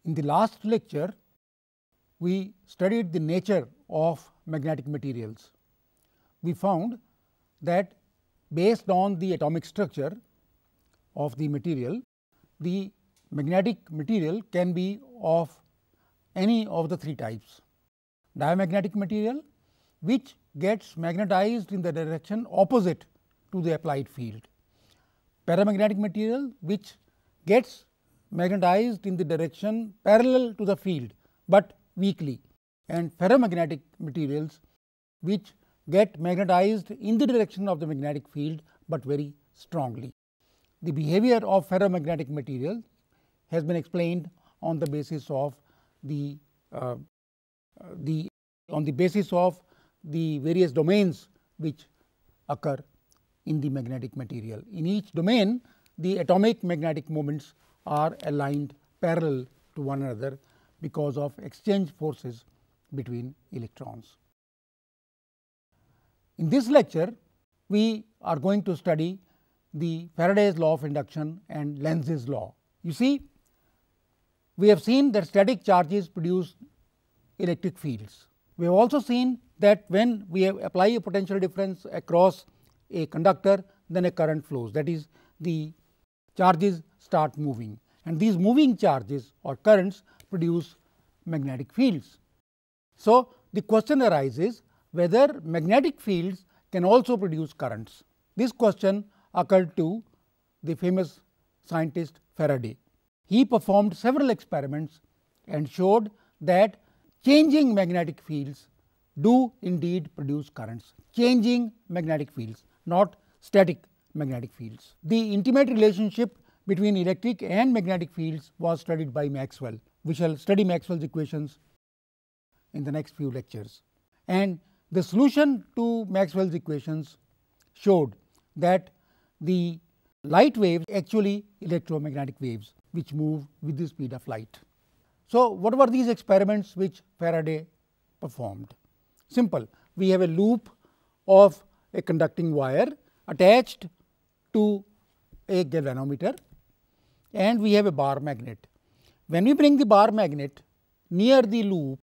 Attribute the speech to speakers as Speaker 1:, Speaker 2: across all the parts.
Speaker 1: In the last lecture, we studied the nature of magnetic materials. We found that based on the atomic structure of the material, the magnetic material can be of any of the three types: diamagnetic material, which gets magnetized in the direction opposite to the applied field; paramagnetic material, which gets magnetized in the direction parallel to the field, but weakly; and ferromagnetic materials, which get magnetized in the direction of the magnetic field, but very strongly. The behavior of ferromagnetic material has been explained on the basis of the various domains which occur in the magnetic material. In each domain, the atomic magnetic moments are aligned parallel to one another because of exchange forces between electrons. In this lecture, we are going to study the Faraday's law of induction and Lenz's law. You see, we have seen that static charges produce electric fields. We have also seen that when we apply a potential difference across a conductor, then a current flows, that is, the charges start moving, and these moving charges or currents produce magnetic fields. So, the question arises whether magnetic fields can also produce currents. This question occurred to the famous scientist Faraday. He performed several experiments and showed that changing magnetic fields do indeed produce currents. Changing magnetic fields, not static magnetic fields. The intimate relationship between electric and magnetic fields was studied by Maxwell. We shall study Maxwell's equations in the next few lectures. And the solution to Maxwell's equations showed that the light waves actually electromagnetic waves which move with the speed of light. So, what were these experiments which Faraday performed? Simple. We have a loop of a conducting wire attached to a galvanometer, and we have a bar magnet. When we bring the bar magnet near the loop,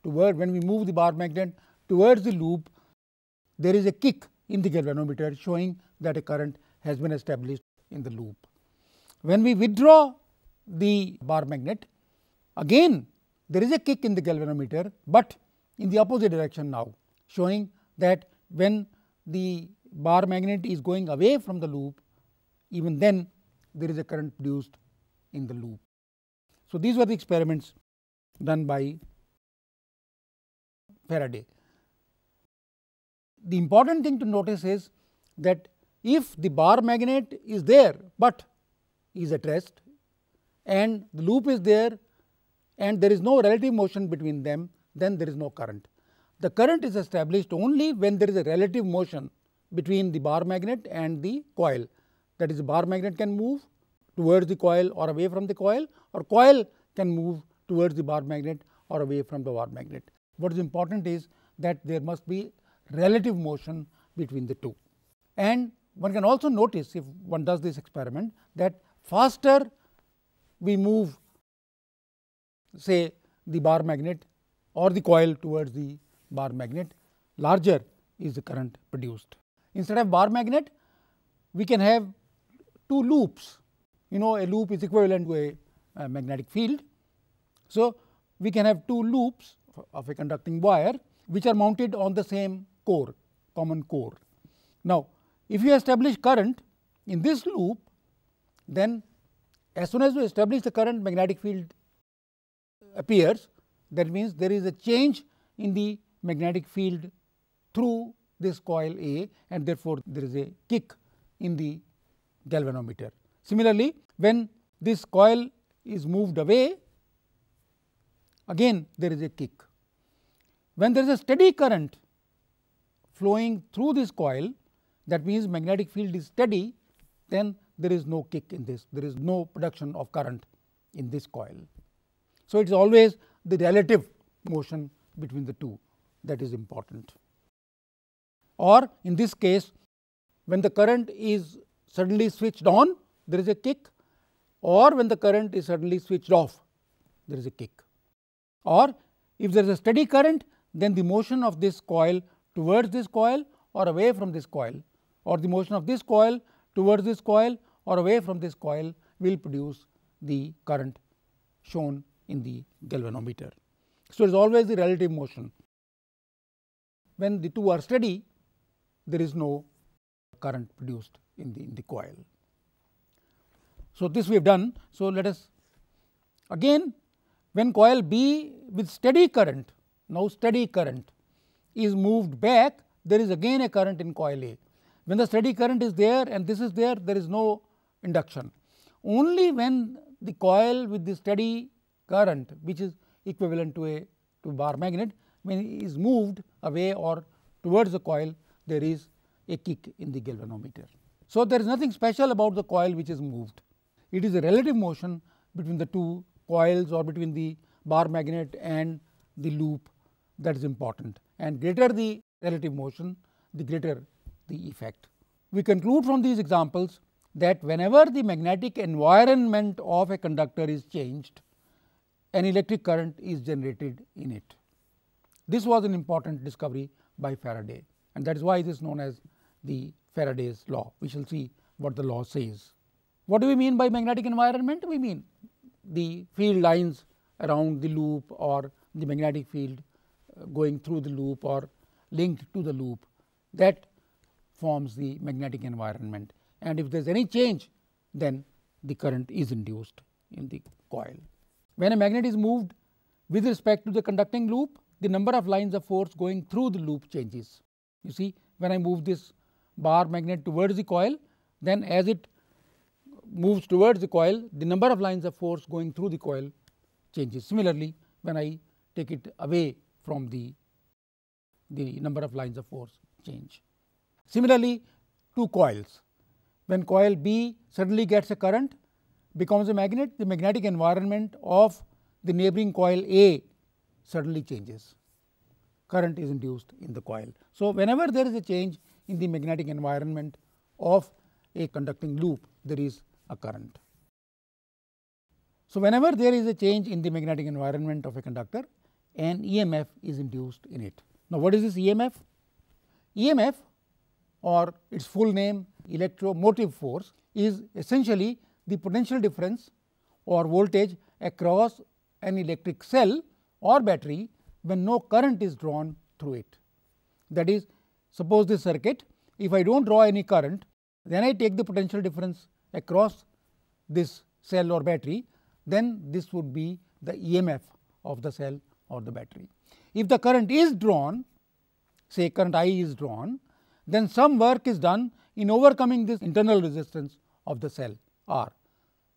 Speaker 1: when we move the bar magnet towards the loop, there is a kick in the galvanometer showing that a current has been established in the loop. When we withdraw the bar magnet, again there is a kick in the galvanometer, but in the opposite direction now, showing that when the bar magnet is going away from the loop, even then there is a current produced in the loop. So, these were the experiments done by Faraday. The important thing to notice is that if the bar magnet is there, but is at rest, and the loop is there and there is no relative motion between them, then there is no current. The current is established only when there is a relative motion between the bar magnet and the coil. That is, the bar magnet can move towards the coil or away from the coil, or coil can move towards the bar magnet or away from the bar magnet. What is important is that there must be relative motion between the two. And one can also notice, if one does this experiment, that faster we move, say, the bar magnet or the coil towards the bar magnet, larger is the current produced. Instead of bar magnet, we can have two loops. A loop is equivalent to a magnetic field. So, we can have two loops of a conducting wire which are mounted on the same core, common core. Now, if you establish current in this loop, then as soon as you establish the current, magnetic field appears. That means there is a change in the magnetic field through this coil A, and therefore, there is a kick in the galvanometer. Similarly, when this coil is moved away, again there is a kick. When there is a steady current flowing through this coil, that means magnetic field is steady, then there is no kick in this, there is no production of current in this coil. So, it is always the relative motion between the two that is important. or in this case when the current is suddenly switched on there is a kick, or when the current is suddenly switched off there is a kick, or if there is a steady current then the motion of this coil towards this coil or away from this coil, or the motion of this coil towards this coil or away from this coil will produce the current shown in the galvanometer. So, it is always the relative motion. When the two are steady, there is no current produced in the coil. So, this we have done. So, let us again, when coil B with steady current, now steady current is moved back, there is again a current in coil A. When the steady current is there and this is there, there is no induction. Only when the coil with the steady current, which is equivalent to a bar magnet, when it is moved away or towards the coil, there is a kick in the galvanometer. So, there is nothing special about the coil which is moved. It is a relative motion between the two coils or between the bar magnet and the loop that is important, and greater the relative motion, the greater the effect. We conclude from these examples that whenever the magnetic environment of a conductor is changed, an electric current is generated in it. This was an important discovery by Faraday, and that is why it is known as the Faraday's law. We shall see what the law says. What do we mean by magnetic environment? We mean the field lines around the loop, or the magnetic field going through the loop or linked to the loop, that forms the magnetic environment, and if there is any change then the current is induced in the coil. When a magnet is moved with respect to the conducting loop, the number of lines of force going through the loop changes. You see, when I move this bar magnet towards the coil, then as it moves towards the coil, the number of lines of force going through the coil changes. Similarly, when I take it away from the number of lines of force change. Similarly, two coils. When coil B suddenly gets a current, becomes a magnet, the magnetic environment of the neighboring coil A suddenly changes. Current is induced in the coil. So, whenever there is a change in the magnetic environment of a conducting loop, there is a current. So, whenever there is a change in the magnetic environment of a conductor, an EMF is induced in it. Now, what is this EMF? EMF, or its full name electromotive force, is essentially the potential difference or voltage across an electric cell or battery when no current is drawn through it. That is, suppose this circuit, if I do not draw any current, then I take the potential difference across this cell or battery, then this would be the EMF of the cell or the battery. If the current is drawn, say current I is drawn, then some work is done in overcoming this internal resistance of the cell R.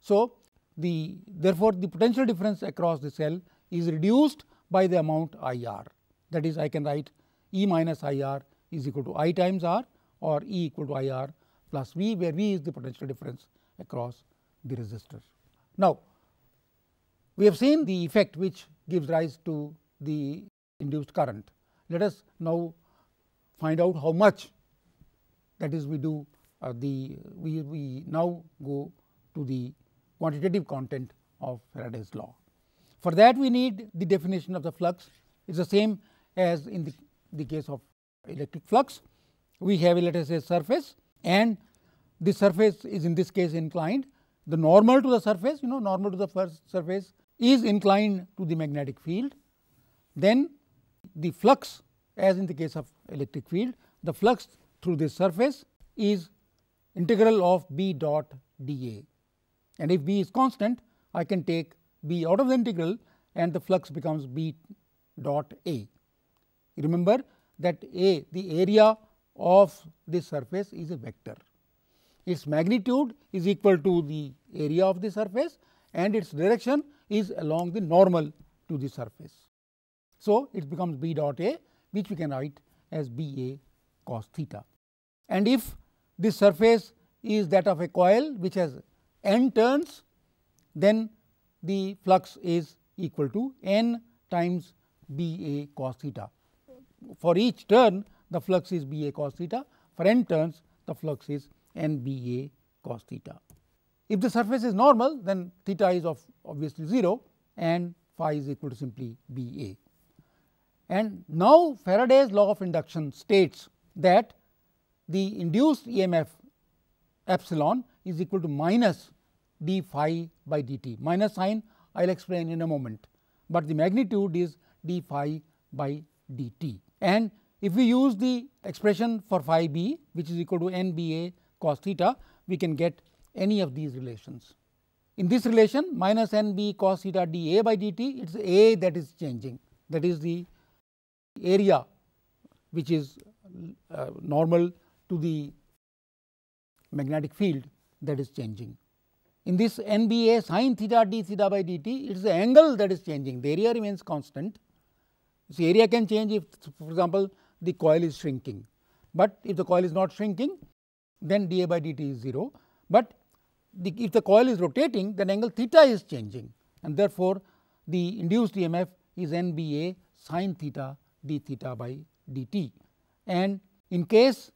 Speaker 1: So, therefore, the potential difference across the cell is reduced by the amount I R. That is, I can write E minus I R is equal to I times R, or E equal to I R plus V, where V is the potential difference across the resistor. Now, we have seen the effect which gives rise to the induced current. Let us now find out how much, that is, we do we now go to the quantitative content of Faraday's law. For that, we need the definition of the flux. It is the same as in the case of electric flux. We have a, let us say, surface, and the surface is in this case inclined. The normal to the surface, normal to the first surface is inclined to the magnetic field. Then the flux, as in the case of electric field, the flux through this surface is integral of B dot dA, and if B is constant, I can take B out of the integral and the flux becomes B dot A. Remember that A, the area of this surface, is a vector. Its magnitude is equal to the area of the surface and its direction is along the normal to the surface. So, it becomes B dot A, which we can write as B A cos theta. And if this surface is that of a coil which has n turns, then the flux is equal to n times B A cos theta. For each turn, the flux is B A cos theta. For n turns, the flux is n B A cos theta. If the surface is normal, then theta is of obviously 0 and phi is equal to simply B A. And now Faraday's law of induction states that the induced EMF epsilon is equal to minus d phi by dt. Minus sign I will explain in a moment, but the magnitude is d phi by dt. And if we use the expression for phi b, which is equal to n B A cos theta, we can get any of these relations. In this relation, minus n B cos theta d A by dt, it is A that is changing, that is the area which is normal to the magnetic field that is changing. In this n B A sin theta d theta by dt, it is the angle that is changing, the area remains constant. So, area can change if, for example, the coil is shrinking, but if the coil is not shrinking, then dA by dt is 0, but if the coil is rotating, then angle theta is changing, and therefore, the induced EMF is n B A sin theta d theta by dt. And in case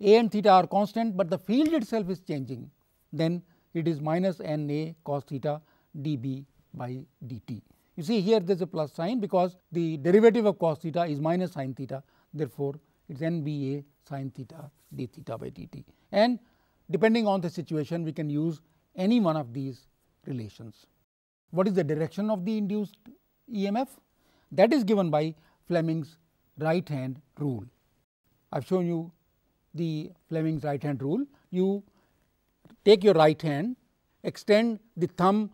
Speaker 1: A and theta are constant, but the field itself is changing, then it is minus n A cos theta d B by dt. You see here there is a plus sign because the derivative of cos theta is minus sin theta, therefore, it is n B A sin theta d theta by dt. And depending on the situation, we can use any one of these relations. What is the direction of the induced EMF? That is given by Fleming's right hand rule. I have shown you the Fleming's right hand rule. You take your right hand, extend the thumb,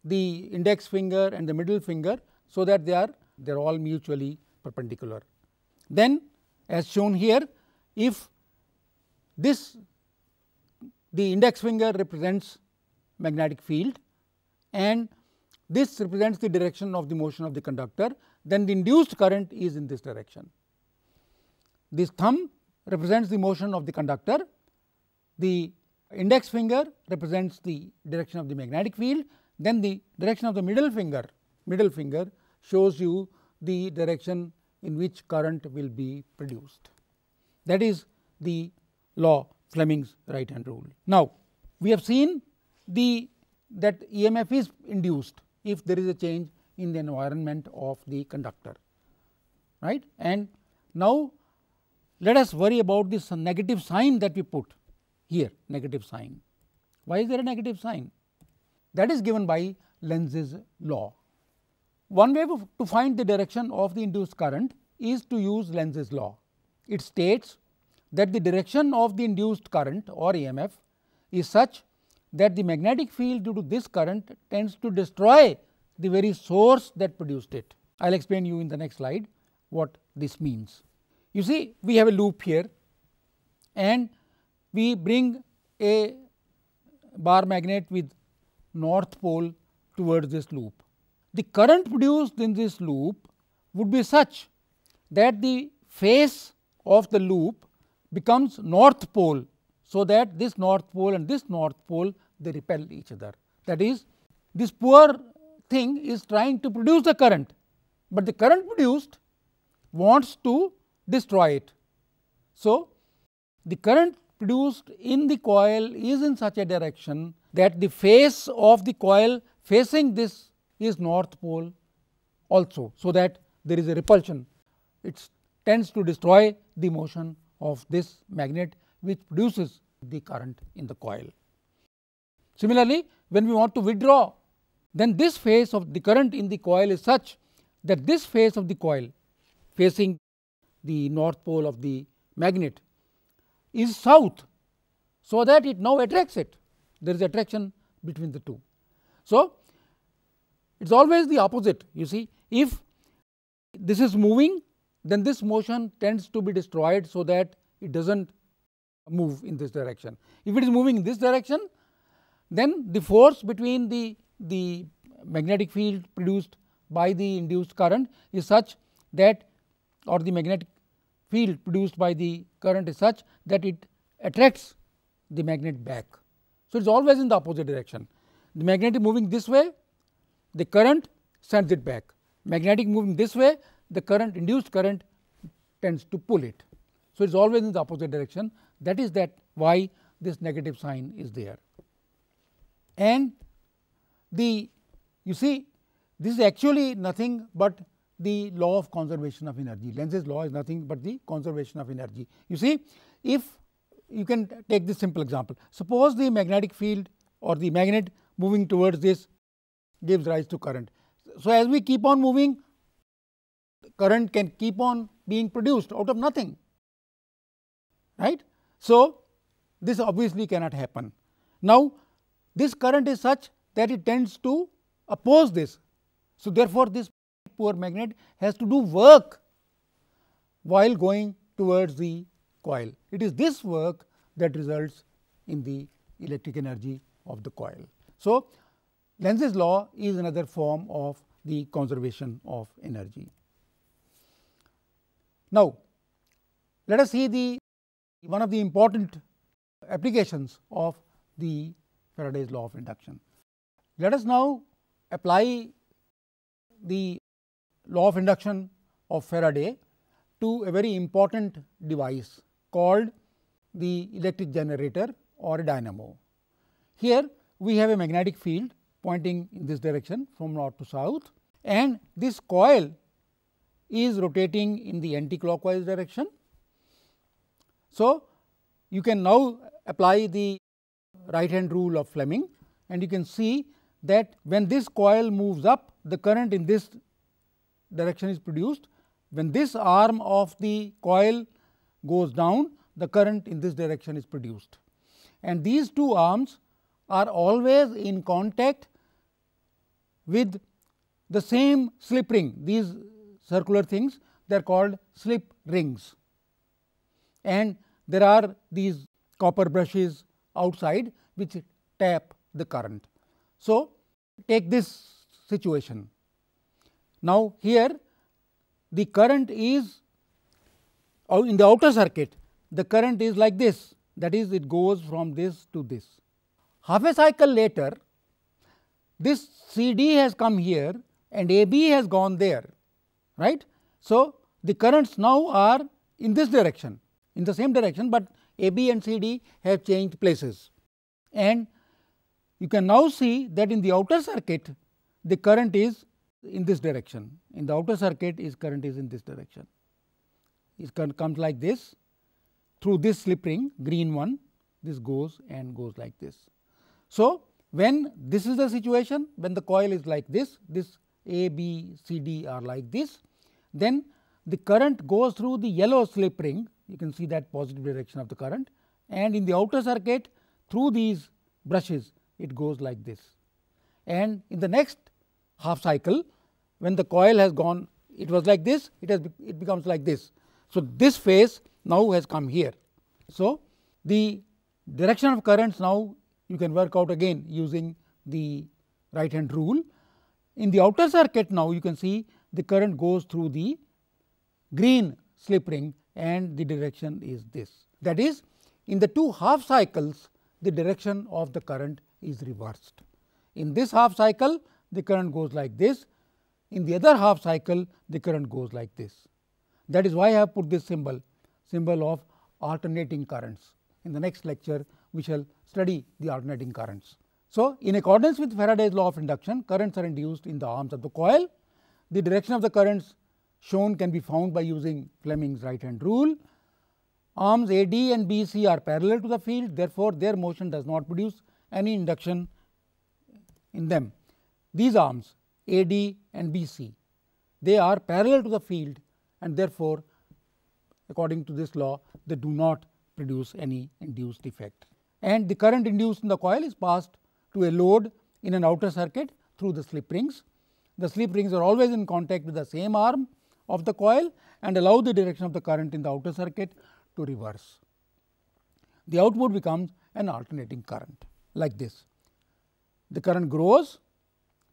Speaker 1: the index finger and the middle finger, so that they are all mutually perpendicular. Then, as shown here, if this the index finger represents magnetic field and this represents the direction of the motion of the conductor, then the induced current is in this direction. This thumb represents the motion of the conductor, the index finger represents the direction of the magnetic field, then the direction of the middle finger shows you the direction in which current will be produced. That is the law, Fleming's right hand rule. Now, we have seen that EMF is induced if there is a change in the environment of the conductor, right. And now, let us worry about this negative sign that we put here, negative sign. Why is there a negative sign? That is given by Lenz's law. One way to find the direction of the induced current is to use Lenz's law. It states that the direction of the induced current or EMF is such that the magnetic field due to this current tends to destroy the very source that produced it. I will explain you in the next slide what this means. You see, we have a loop here and we bring a bar magnet with north pole towards this loop. The current produced in this loop would be such that the face of the loop becomes north pole, so that this north pole and this north pole they repel each other. That is, this poor thing is trying to produce the current, but the current produced wants to destroy it. So, the current produced in the coil is in such a direction that the face of the coil facing this is north pole also, so that there is a repulsion. It tends to destroy the motion of this magnet which produces the current in the coil. Similarly, when we want to withdraw, then this face of the current in the coil is such that this face of the coil facing the north pole of the magnet is south, so that it now attracts it. There is attraction between the two. So, it is always the opposite. You see, if this is moving, then this motion tends to be destroyed, so that it does not move in this direction. If it is moving in this direction, then the force between the magnetic field produced by the induced current is such that, or the magnetic field produced by the current is such that it attracts the magnet back. So, it is always in the opposite direction. The magnetic moving this way, the current sends it back. Magnetic moving this way, the current, induced current, tends to pull it. So, it is always in the opposite direction, that is why this negative sign is there. And you see, this is actually nothing but the law of conservation of energy. Lenz's law is nothing but the conservation of energy. You see, if you can take this simple example, suppose the magnetic field or the magnet moving towards this gives rise to current. So, as we keep on moving, current can keep on being produced out of nothing, right. So, this obviously cannot happen. Now, this current is such that it tends to oppose this. So, therefore, this poor magnet has to do work while going towards the coil. It is this work that results in the electric energy of the coil. So, Lenz's law is another form of the conservation of energy. Now, let us see one of the important applications of the Faraday's law of induction. Let us now apply the law of induction of Faraday to a very important device called the electric generator or a dynamo. Here we have a magnetic field pointing in this direction from north to south, and this coil is rotating in the anti-clockwise direction. So, you can now apply the right hand rule of Fleming, and you can see that when this coil moves up, the current in this direction is produced. When this arm of the coil goes down, the current in this direction is produced, and these two arms are always in contact with the same slip ring. These circular things, they are called slip rings, and there are these copper brushes outside which tap the current. So, take this situation. Now, here the current is in the outer circuit, the current is like this, that is, it goes from this to this. Half a cycle later, this CD has come here and AB has gone there, right. So, the currents now are in this direction, in the same direction, but AB and CD have changed places, and you can now see that in the outer circuit the current is in this direction. In the outer circuit, current is in this direction. It comes like this through this slip ring, green one, this goes and goes like this. So, when this is the situation, when the coil is like this A, B, C, D are like this, then the current goes through the yellow slip ring, you can see that positive direction of the current, and in the outer circuit through these brushes it goes like this. And in the next half cycle, when the coil has gone, it was like this, it becomes like this. So, this phase now has come here. So, the direction of currents now you can work out again using the right hand rule. In the outer circuit now you can see the current goes through the green slip ring and the direction is this. That is, in the two half cycles the direction of the current is reversed. In this half cycle the current goes like this, in the other half cycle the current goes like this. That is why I have put this symbol of alternating currents. In the next lecture we shall study the alternating currents. So, in accordance with Faraday's law of induction, currents are induced in the arms of the coil. The direction of the currents shown can be found by using Fleming's right hand rule. Arms AD and BC are parallel to the field, therefore, their motion does not produce any induction in them. These arms AD and BC, they are parallel to the field, and therefore, according to this law, they do not produce any induced effect. And the current induced in the coil is passed to a load in an outer circuit through the slip rings. The slip rings are always in contact with the same arm of the coil and allow the direction of the current in the outer circuit to reverse. The output becomes an alternating current like this. The current grows,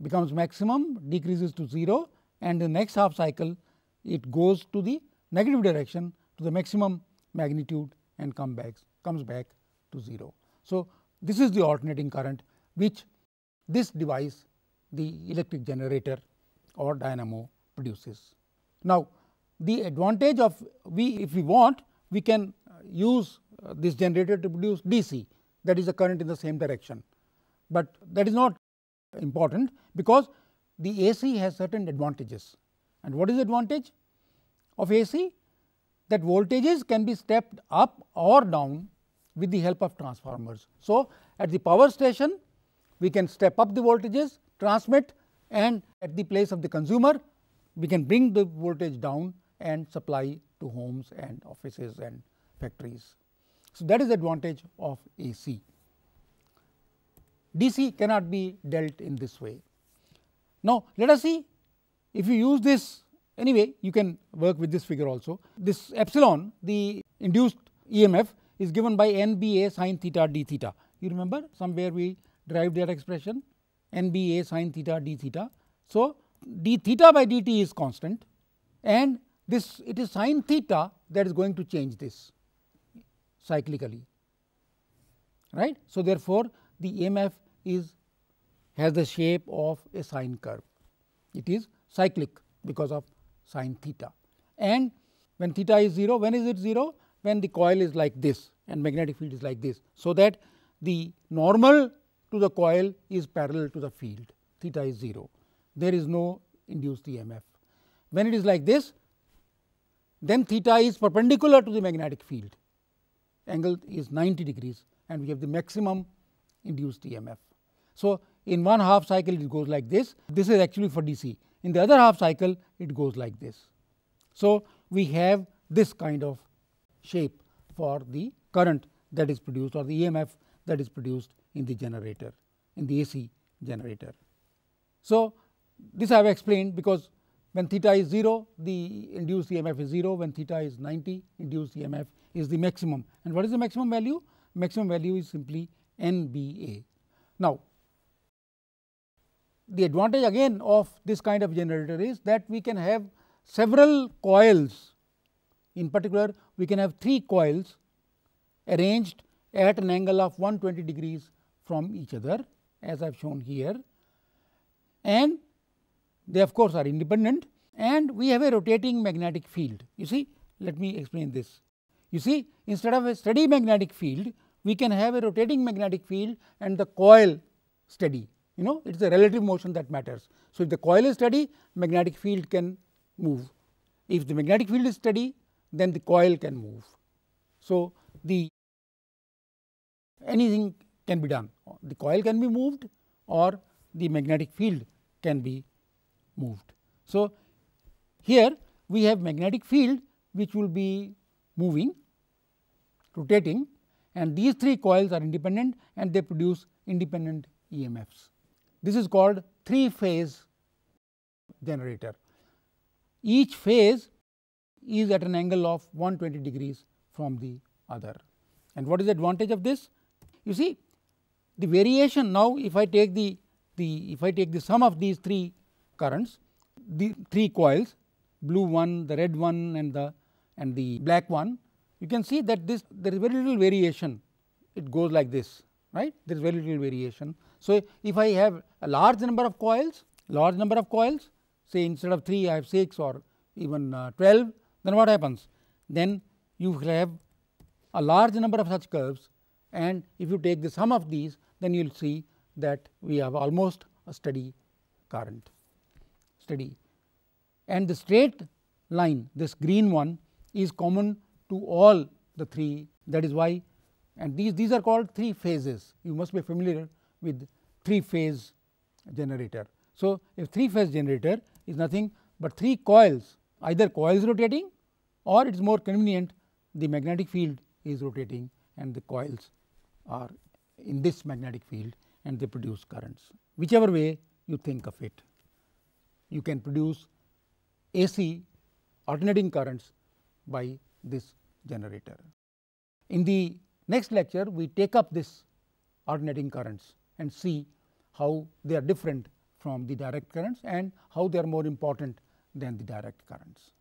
Speaker 1: becomes maximum, decreases to 0, and in the next half cycle it goes to the negative direction to the maximum magnitude and comes back to 0. So, this is the alternating current which this device, the electric generator or dynamo, produces. Now, the advantage of if we want, we can use this generator to produce DC, that is the current in the same direction, but that is not important because the AC has certain advantages. And what is the advantage of AC? That voltages can be stepped up or down with the help of transformers. So, at the power station we can step up the voltages, transmit, and at the place of the consumer we can bring the voltage down and supply to homes and offices and factories. So, that is the advantage of AC. DC cannot be dealt in this way. Now, let us see if you use this. Anyway, you can work with this figure also. This epsilon, the induced EMF, is given by NBA sin theta d theta. You remember somewhere we derived that expression NBA sin theta d theta. So, d theta by dt is constant, and this it is sin theta that is going to change this cyclically, right. So, therefore, the EMF has the shape of a sine curve. It is cyclic because of sin theta, and when theta is 0, when is it 0? When the coil is like this and magnetic field is like this. So, that the normal to the coil is parallel to the field, theta is 0, there is no induced EMF. When it is like this, then theta is perpendicular to the magnetic field, angle is 90 degrees, and we have the maximum induced EMF. So, in one half cycle it goes like this is actually for DC, in the other half cycle it goes like this. So, we have this kind of shape for the current that is produced or the EMF that is produced in the generator, in the AC generator. So, this I have explained because when theta is 0, the induced EMF is 0, when theta is 90, induced EMF is the maximum. And what is the maximum value? Maximum value is simply NBA. Now, the advantage again of this kind of generator is that we can have several coils. In particular, we can have 3 coils arranged at an angle of 120 degrees from each other, as I have shown here, and they of course are independent, and we have a rotating magnetic field. You see, let me explain this. You see, instead of a steady magnetic field, we can have a rotating magnetic field and the coil steady. You know, it is the relative motion that matters. So, if the coil is steady, magnetic field can move. If the magnetic field is steady, then the coil can move. So, anything can be done, the coil can be moved or the magnetic field can be moved. So, here we have magnetic field which will be moving, rotating, and these 3 coils are independent and they produce independent EMFs. This is called 3-phase generator. Each phase is at an angle of 120 degrees from the other. And what is the advantage of this? You see, the variation now, if I take the sum of these 3 currents, the 3 coils, blue one, the red one, and the black one, you can see that there is very little variation. It goes like this, right? There is very little variation. So, if I have a large number of coils, say instead of 3 I have 6 or even 12, then what happens? Then you have a large number of such curves, and if you take the sum of these, then you will see that we have almost a steady current, steady. And the straight line, this green one, is common to all the 3. That is why, and these are called 3 phases. You must be familiar with 3-phase generator. So, a 3-phase generator is nothing but 3 coils, either coils rotating or it is more convenient the magnetic field is rotating and the coils are in this magnetic field and they produce currents. Whichever way you think of it, you can produce AC alternating currents by this generator. In the next lecture, we take up this alternating currents and see how they are different from the direct currents and how they are more important than the direct currents.